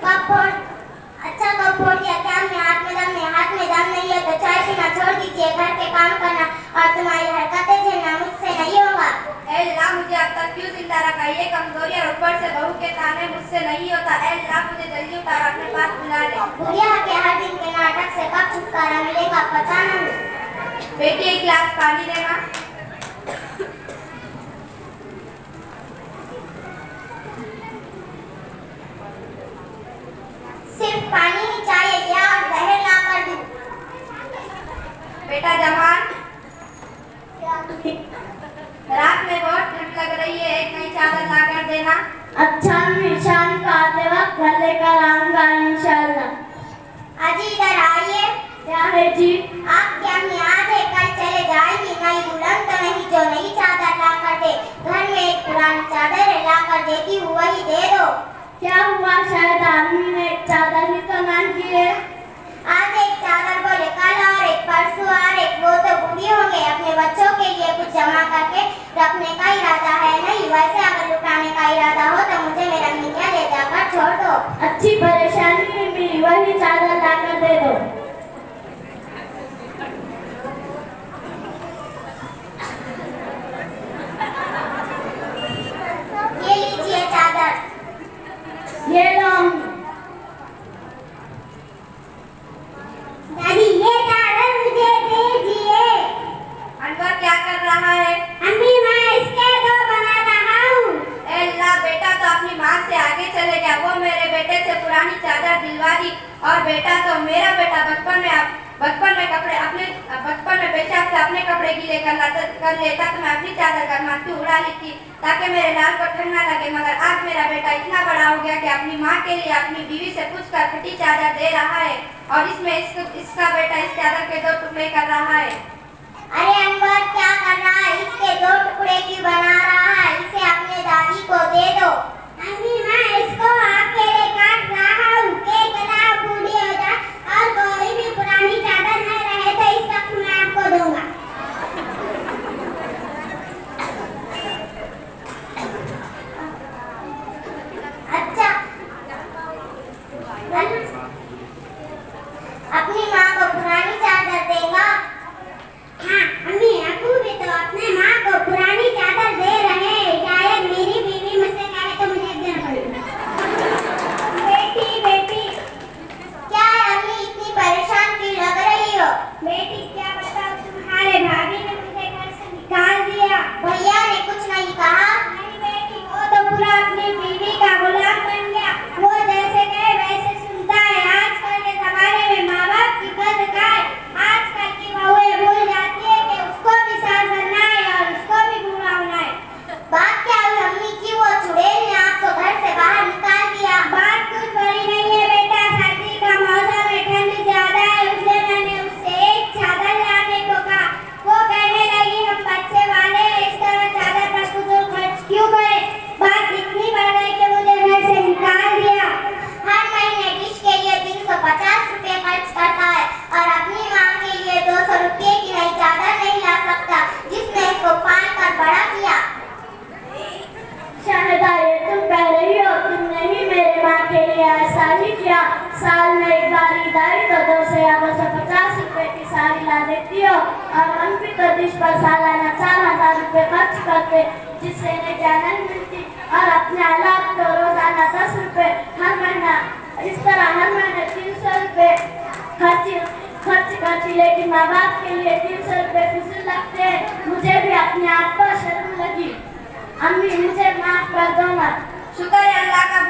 कब फोड़ अच्छा कब फोड़ दिया क्या? मैं हाथ में दम नहीं है तो चाय पीना छोड़ दीजिए, घर के काम करना और तुम्हारी हरकतें झेलना मुझसे नहीं होगा। अल्लाह मुझे अब तक क्यों जिंदा रखा? ये कमजोरी और ऊपर से बहू के ताने मुझसे नहीं होता। अल्लाह मुझे जल्दी उतार अपने पास बुला ले। बुढ़िया के हर दिन के नाटक से कब छुटकारा मिलेगा पता नहीं। बेटी एक गिलास पानी देना। सिर्फ पानी ही चाहिए या और जहर ला कर दूं? बेटा जमान, रात में बहुत ठंड लग रही है, एक नई चादर ला कर देना। अच्छा शाम का आते वक्त घर लेकर आऊंगा इंशाल्लाह। अजी इधर आइए। क्या है जी? आपकी अम्मी आज है कल चले जाएगी, नई दुल्हन तो नहीं जो नई चादर ला कर दे। घर में एक पुरानी चादर है ला कर देती हूँ, वही दे दो। क्या हुआ? शायद आदमी ने एक चादर ही तो मांगी है। आज एक चादर बोले कल और एक परसों और एक, वो तो बूढ़ी होंगे, अपने बच्चों के लिए कुछ जमा करके रखने का इरादा है नहीं? वैसे अगर लुटाने का इरादा हो तो मुझे मेरा मियां ले जाकर छोड़ दो। अच्छी परेशानी में भी वही चादर लाकर दे दो। ये लीजिए चादर। ये लो दादी, ये चादर मुझे दीजिए। अनवर क्या कर रहा है? अम्मी मैं इसके दो बना रहा हूँ। अल्लाह बेटा तो अपनी माँ से आगे चले गया। वो मेरे बेटे से पुरानी चादर दिलवा दी और बेटा तो मेरा बेटा बचपन में पेशाब से अपने कपड़े गीले कर लेता तो मैं अपनी चादर गरमाती उड़ा लेती ताकि मेरे लाल को ठंड न लगे। मगर आज मेरा बेटा इतना बड़ा हो गया कि अपनी माँ के लिए अपनी बीवी से पूछकर फटी चादर दे रहा है और इसमें इसका बेटा इस चादर के 2 टुकड़े कर रहा है। अरे अनवर क्या कर रहा है? इसके 2 टुकड़े क्यों बना रहा है? इसे अपने दादी को दे दो। अम्मी मैं इसको अकेले काट रहा हूँ के गला बूढ़ी हो जाए और कोई भी पुरानी चादर न रहे तो इस वक्त मैं आपको दूंगा। अच्छा अपनी माँ को पुरानी चादर देगा? हाँ अम्मी अबू भी तो अपने माँ को पुरानी चादर दे रहे हैं, शायद मेरी बीवी मुझसे कहे तो मुझे देना पड़ेगा। बेटी क्या है अम्मी इतनी परेशान क्यों लग रही हो? बेटी क्या बताओ, तुम्हारे भाभी ने मुझे घर से निकाल दिया। भैया ने कुछ नहीं कहा? नहीं बेटी, वो तो पूरा अपनी बीवी का गुलाम बन गया, वो जैसे कहे वैसे सुनता है। आजकल के जमाने में माँ बाप की कदर का है। आजकल की बहुएं भूल जाती है कि उसको भी सास बनना है और उसको भी बूढ़ा होना है। बात क्या हुई अम्मी की? वो चुड़ैल ने आपको घर से बाहर निकाल दिया? बात कुछ बड़ी नहीं है बेटा, सर्दी का मौसम है, ठंड ज्यादा है, इसलिए मैंने उससे एक चादर लाने को कहा। वो कहने लगी हम बच्चे वाले हैं, इस तरह चादर पर कुछ खर्च क्यों करें? बात इतनी बढ़ गई कि मुझे घर से निकाल दिया। हर महीने डिश के लिए 350 रुपए खर्च करता है और अपनी माँ के लिए 200 रुपए की नई चादर नहीं ला सकता जिसने इसको पाल कर बड़ा किया। शाहिदा ये तुम कह रही हो, तुमने ही मेरे माँ के लिए ऐसा ही किया। साल में एक बार ईद आई तो 200 या 250 रुपए की साड़ी ला देती हो और हम भी तो डिश पर सालाना 4000 रुपए खर्च करते जिससे इन्हें जानन मिलती और अपने हालात को रोजाना 10 रुपए हर महीना, इस तरह हर महीने 300 रुपए खर्च करती। लेकिन माँ बाप के लिए 300 रुपए फिजूल लगते हैं। मुझे भी अपने आप पर शर्म लगी। अम्मी मुझे माफ कर दो ना। शुक्र है अल्लाह का।